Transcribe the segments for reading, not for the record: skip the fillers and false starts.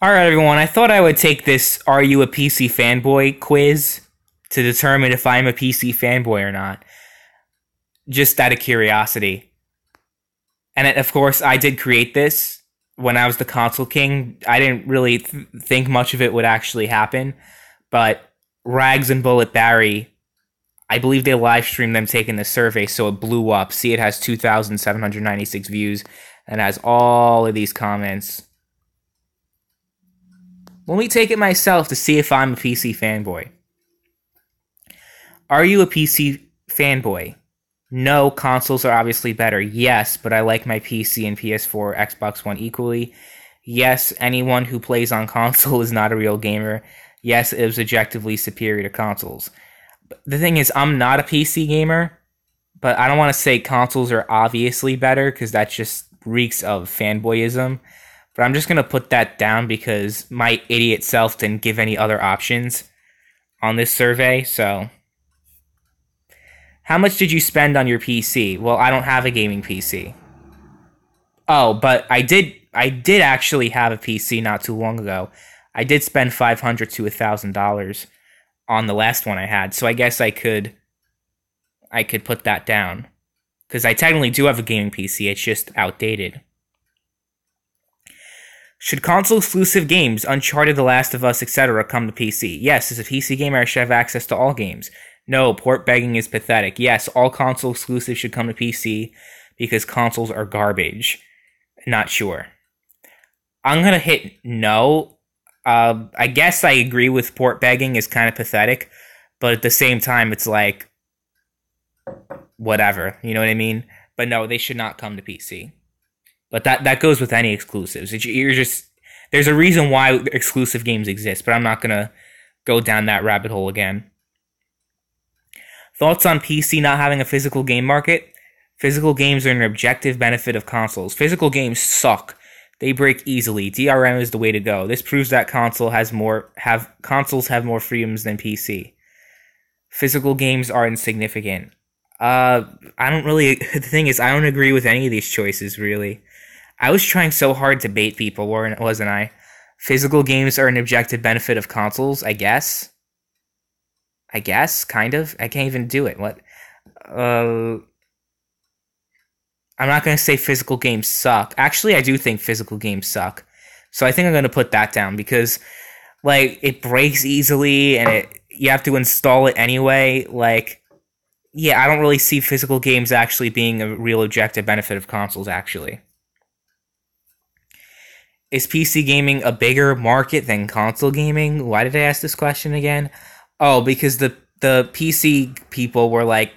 Alright, everyone, I thought I would take this Are You a PC Fanboy quiz to determine if I'm a PC fanboy or not. Just out of curiosity. And of course, I did create this when I was the console king. I didn't really think much of it would actually happen. But Rags and Bullet Barry, I believe they live streamed them taking the survey, so it blew up. See, it has 2,796 views and has all of these comments. Let me take it myself to see if I'm a PC fanboy. Are you a PC fanboy? No, consoles are obviously better. Yes, but I like my PC and PS4, Xbox One equally. Yes, anyone who plays on console is not a real gamer. Yes, it is objectively superior to consoles. But the thing is, I'm not a PC gamer, but I don't want to say consoles are obviously better because that just reeks of fanboyism. But I'm just going to put that down because my idiot self didn't give any other options on this survey, so. How much did you spend on your PC? Well, I don't have a gaming PC. Oh, but I did actually have a PC not too long ago. I did spend $500 to $1,000 on the last one I had, so I guess I could put that down. Because I technically do have a gaming PC, it's just outdated. Should console-exclusive games, Uncharted, The Last of Us, etc., come to PC? Yes, as a PC gamer, I should have access to all games. No, port begging is pathetic. Yes, all console exclusives should come to PC because consoles are garbage. Not sure. I'm gonna hit no. I guess I agree with port begging is kind of pathetic, but at the same time, it's like, whatever. You know what I mean? But no, they should not come to PC. But that goes with any exclusives. There's a reason why exclusive games exist, but I'm not gonna go down that rabbit hole again. Thoughts on PC not having a physical game market? Physical games are an objective benefit of consoles. Physical games suck. They break easily. DRM is the way to go. This proves that consoles have more freedoms than PC. Physical games are insignificant. The thing is, I don't agree with any of these choices, really. I was trying so hard to bait people, wasn't I? Physical games are an objective benefit of consoles, I guess. Kind of. I can't even do it. What? I'm not going to say physical games suck. Actually, I do think physical games suck. So I think I'm going to put that down because, like, it breaks easily and you have to install it anyway. Like, yeah, I don't really see physical games actually being a real objective benefit of consoles, actually. Is PC gaming a bigger market than console gaming? Why did I ask this question again? Oh, because the PC people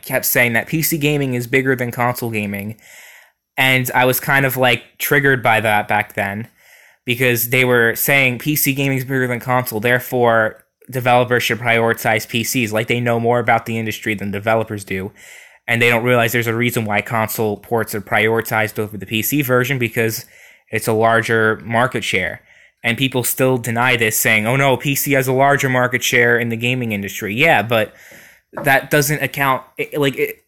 kept saying that PC gaming is bigger than console gaming. And I was kind of triggered by that back then because they were saying PC gaming is bigger than console, therefore developers should prioritize PCs. Like they know more about the industry than developers do. And they don't realize there's a reason why console ports are prioritized over the PC version because it's a larger market share. And people still deny this, saying, oh no, PC has a larger market share in the gaming industry. Yeah, but that doesn't account.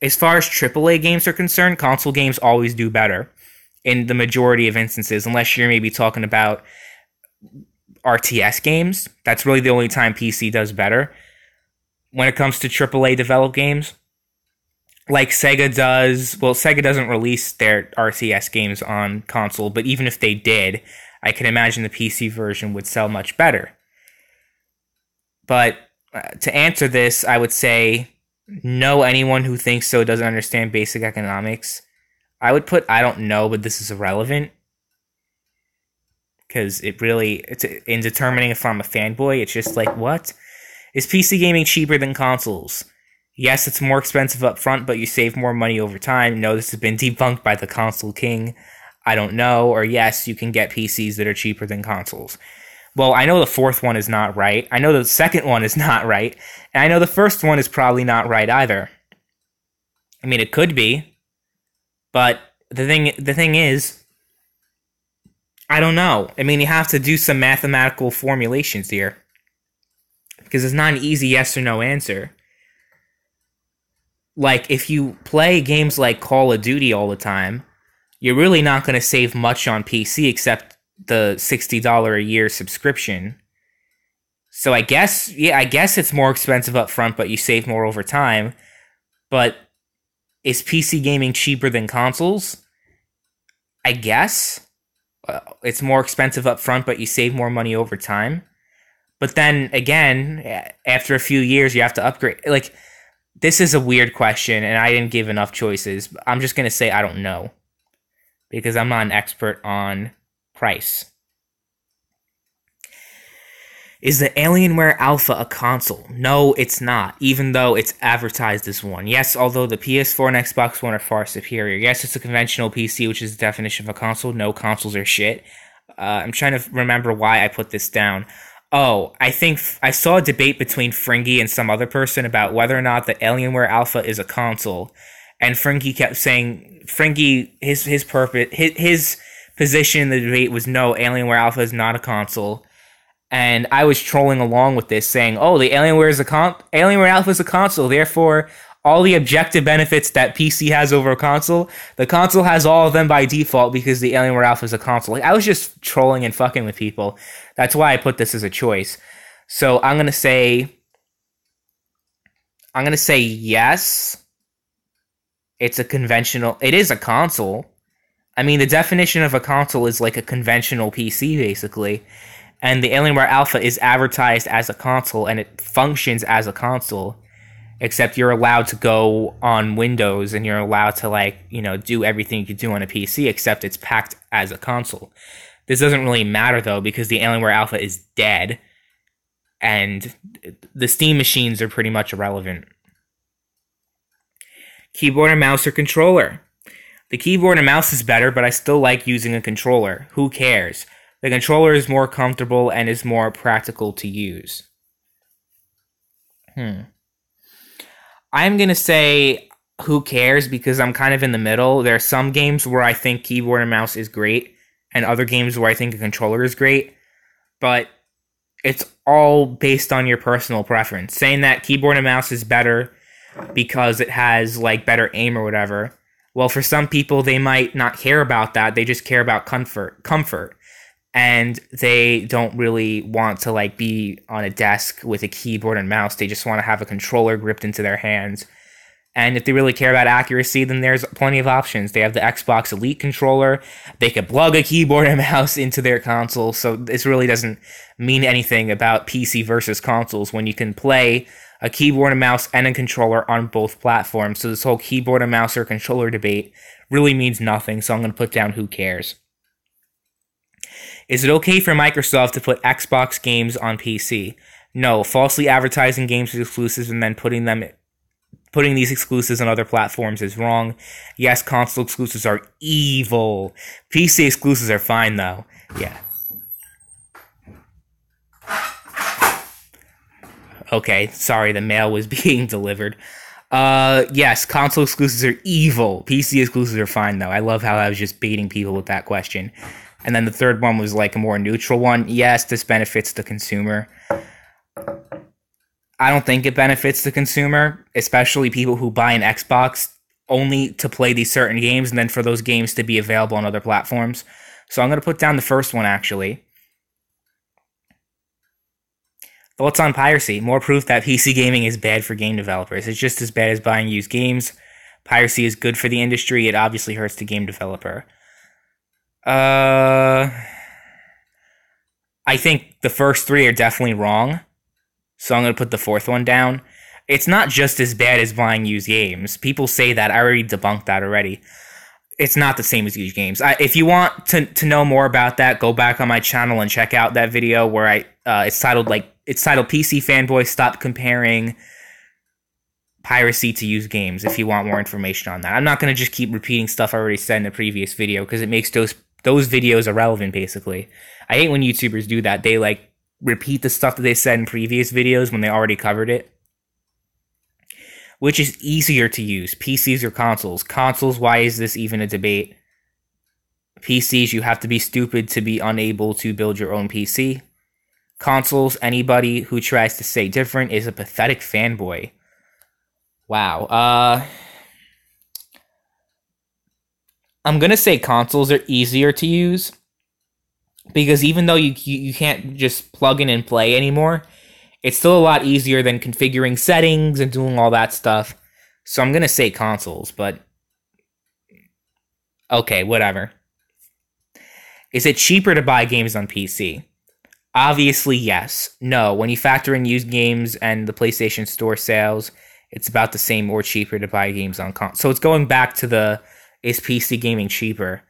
As far as AAA games are concerned, console games always do better in the majority of instances, unless you're maybe talking about RTS games. That's really the only time PC does better. When it comes to AAA developed games, like Sega does, well, Sega doesn't release their RTS games on console, but even if they did, I can imagine the PC version would sell much better. But to answer this, I would say no, anyone who thinks so doesn't understand basic economics. I would put I don't know, but this is irrelevant. Because it's in determining if I'm a fanboy, it's just like, what? Is PC gaming cheaper than consoles? Yes, it's more expensive up front, but you save more money over time. No, this has been debunked by the console king. I don't know. Or yes, you can get PCs that are cheaper than consoles. Well, I know the fourth one is not right. I know the second one is not right. And I know the first one is probably not right either. I mean, it could be. But the thing is, I don't know. I mean, you have to do some mathematical formulations here. Because it's not an easy yes or no answer. Like, if you play games like Call of Duty all the time, you're really not going to save much on PC except the $60 a year subscription. So I guess it's more expensive up front, but you save more over time. But is PC gaming cheaper than consoles? I guess. It's more expensive up front, but you save more money over time. But then again, after a few years, you have to upgrade. Like, this is a weird question, and I didn't give enough choices. I'm just going to say I don't know, because I'm not an expert on price. Is the Alienware Alpha a console? No, it's not, even though it's advertised as one. Yes, although the PS4 and Xbox One are far superior. Yes, it's a conventional PC, which is the definition of a console. No, consoles are shit. I'm trying to remember why I put this down. Oh, I think I saw a debate between Fringy and some other person about whether or not the Alienware Alpha is a console. And Fringy kept saying, his purpose, his position in the debate was no, Alienware Alpha is not a console. And I was trolling along with this, saying, "Oh, the Alienware Alpha is a console. Therefore, all the objective benefits that PC has over a console, the console has all of them by default because the Alienware Alpha is a console." Like, I was just trolling and fucking with people. That's why I put this as a choice. So I'm gonna say yes. It is a console. I mean, the definition of a console is like a conventional PC, basically. And the Alienware Alpha is advertised as a console, and it functions as a console. Except you're allowed to go on Windows, and you're allowed to, do everything you could do on a PC, except it's packed as a console. This doesn't really matter, though, because the Alienware Alpha is dead, and the Steam machines are pretty much irrelevant. Keyboard and mouse or controller? The keyboard and mouse is better, but I still like using a controller. Who cares? The controller is more comfortable and is more practical to use. I'm going to say who cares, because I'm kind of in the middle. There are some games where I think keyboard and mouse is great, and other games where I think a controller is great. But it's all based on your personal preference. Saying that keyboard and mouse is better because it has better aim or whatever. Well, for some people, they might not care about that. They just care about comfort. And they don't really want to be on a desk with a keyboard and mouse. They just want to have a controller gripped into their hands. And if they really care about accuracy, then there's plenty of options. They have the Xbox Elite controller. They could plug a keyboard and mouse into their console. So this really doesn't mean anything about PC versus consoles when you can play a keyboard and mouse and a controller on both platforms. So this whole keyboard and mouse or controller debate really means nothing. So I'm going to put down who cares. Is it okay for Microsoft to put Xbox games on PC? No, falsely advertising games as exclusives and then putting these exclusives on other platforms is wrong. Yes, console exclusives are evil. PC exclusives are fine, though. Yeah. Okay, sorry, the mail was being delivered. Yes, console exclusives are evil. PC exclusives are fine, though. I love how I was just baiting people with that question. And then the third one was a more neutral one. Yes, this benefits the consumer. I don't think it benefits the consumer, especially people who buy an Xbox only to play these certain games and then for those games to be available on other platforms. So I'm going to put down the first one, actually. Thoughts on piracy? More proof that PC gaming is bad for game developers. It's just as bad as buying used games. Piracy is good for the industry. It obviously hurts the game developer. I think the first three are definitely wrong. So I'm going to put the fourth one down. It's not just as bad as buying used games. People say that. I already debunked that already. It's not the same as used games. If you want to know more about that, go back on my channel and check out that video where it's titled PC Fanboy Stop Comparing Piracy to Used Games, if you want more information on that. I'm not going to just keep repeating stuff I already said in the previous video because it makes those videos irrelevant, basically. I hate when YouTubers do that. They repeat the stuff that they said in previous videos when they already covered it. Which is easier to use, PCs or consoles? Consoles, why is this even a debate? PCs, you have to be stupid to be unable to build your own PC. Consoles, anybody who tries to say different is a pathetic fanboy. Wow. I'm going to say consoles are easier to use. because even though you can't just plug in and play anymore, it's still a lot easier than configuring settings and doing all that stuff. So I'm gonna say consoles, but okay, whatever. Is it cheaper to buy games on PC? Obviously, yes. No, when you factor in used games and the PlayStation Store sales, it's about the same or cheaper to buy games on console. So it's going back to the, is PC gaming cheaper?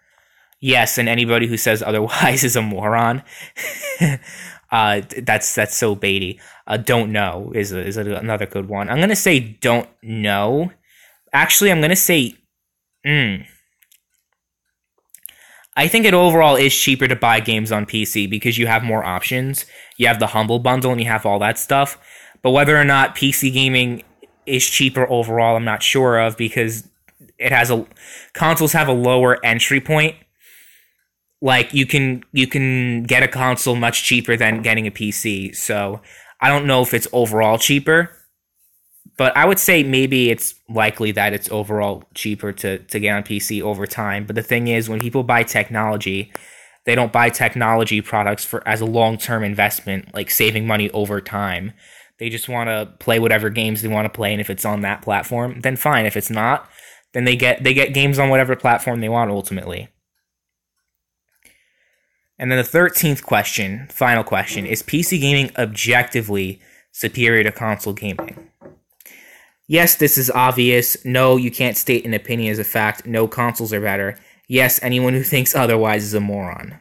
Yes, and anybody who says otherwise is a moron. That's so baity. Don't know is another good one. I'm gonna say don't know. Actually, I'm gonna say, I think it overall is cheaper to buy games on PC because you have more options. You have the Humble Bundle and you have all that stuff. But whether or not PC gaming is cheaper overall, I'm not sure of, because consoles have a lower entry point. Like you can get a console much cheaper than getting a PC. So I don't know if it's overall cheaper, but I would say maybe it's likely that it's overall cheaper to get on PC over time. But the thing is, when people buy technology, they don't buy technology products as a long-term investment, like saving money over time. They just want to play whatever games they want to play, and if it's on that platform, then fine. If it's not, then they get games on whatever platform they want ultimately. And then the 13th question, final question, is PC gaming objectively superior to console gaming? Yes, this is obvious. No, you can't state an opinion as a fact. No, consoles are better. Yes, anyone who thinks otherwise is a moron.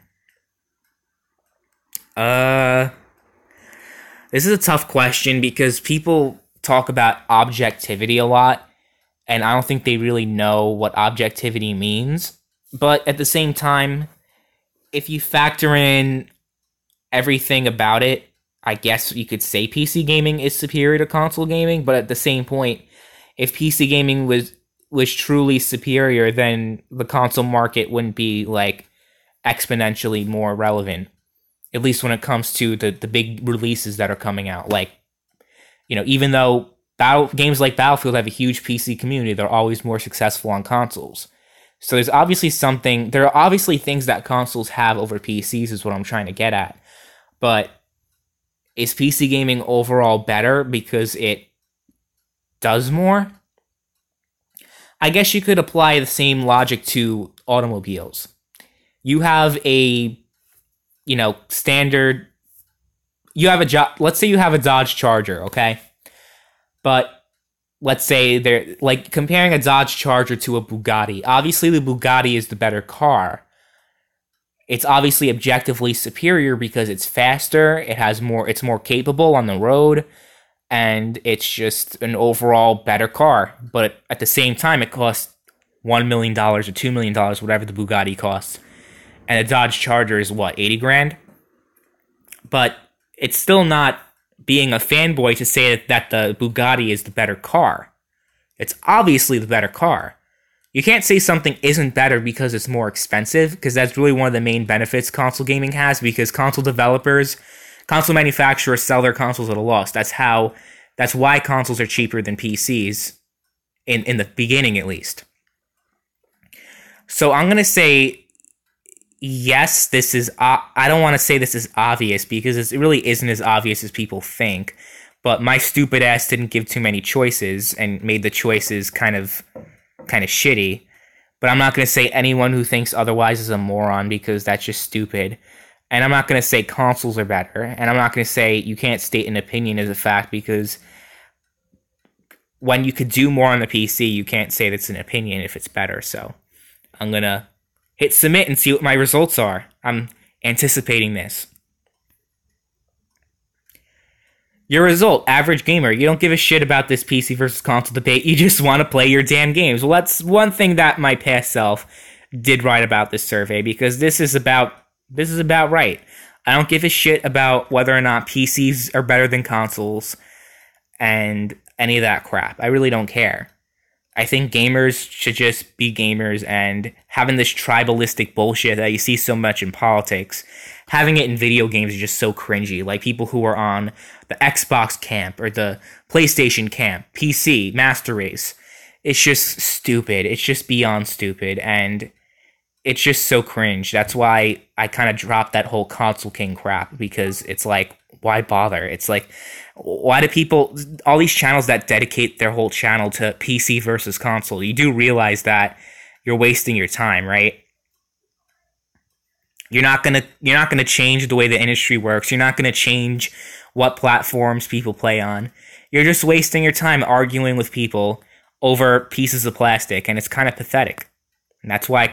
This is a tough question because people talk about objectivity a lot, and I don't think they really know what objectivity means. But at the same time, if you factor in everything about it, I guess you could say PC gaming is superior to console gaming, but at the same point, if PC gaming was truly superior, then the console market wouldn't be like exponentially more relevant. At least when it comes to the big releases that are coming out. Like, even though games like Battlefield have a huge PC community, they're always more successful on consoles. So there are obviously things that consoles have over PCs is what I'm trying to get at. But is PC gaming overall better because it does more? I guess you could apply the same logic to automobiles. You have a, standard, let's say you have a Dodge Charger, okay? But let's say they're like comparing a Dodge Charger to a Bugatti. Obviously, the Bugatti is the better car. It's obviously objectively superior because it's faster, it's more capable on the road, and it's just an overall better car. But at the same time, it costs $1 million or $2 million, whatever the Bugatti costs. And a Dodge Charger is what, 80 grand? But it's still not being a fanboy to say that the Bugatti is the better car. It's obviously the better car. You can't say something isn't better because it's more expensive, because that's really one of the main benefits console gaming has, because console manufacturers sell their consoles at a loss. That's why consoles are cheaper than PCs, in the beginning at least. So I'm going to say, yes, this is, I don't want to say this is obvious, because it really isn't as obvious as people think, but my stupid ass didn't give too many choices and made the choices kind of shitty. But I'm not going to say anyone who thinks otherwise is a moron, because that's just stupid. And I'm not going to say consoles are better. And I'm not going to say you can't state an opinion as a fact, because when you could do more on the PC, you can't say that's an opinion if it's better. So I'm going to hit submit and see what my results are. I'm anticipating this. Your result, average gamer. You don't give a shit about this PC versus console debate. You just want to play your damn games. Well, that's one thing that my past self did write about this survey, because this is about right. I don't give a shit about whether or not PCs are better than consoles and any of that crap. I really don't care. I think gamers should just be gamers, and having this tribalistic bullshit that you see so much in politics, having it in video games is just so cringy. Like people who are on the Xbox camp or the PlayStation camp, PC, Master Race. It's just stupid. It's just beyond stupid. And it's just so cringe. That's why I kind of dropped that whole console king crap, because it's like, why bother? It's like, why do people, all these channels that dedicate their whole channel to PC versus console, you do realize that you're wasting your time, right? You're not gonna change the way the industry works. You're not gonna change what platforms people play on. You're just wasting your time arguing with people over pieces of plastic, and it's kind of pathetic. And that's why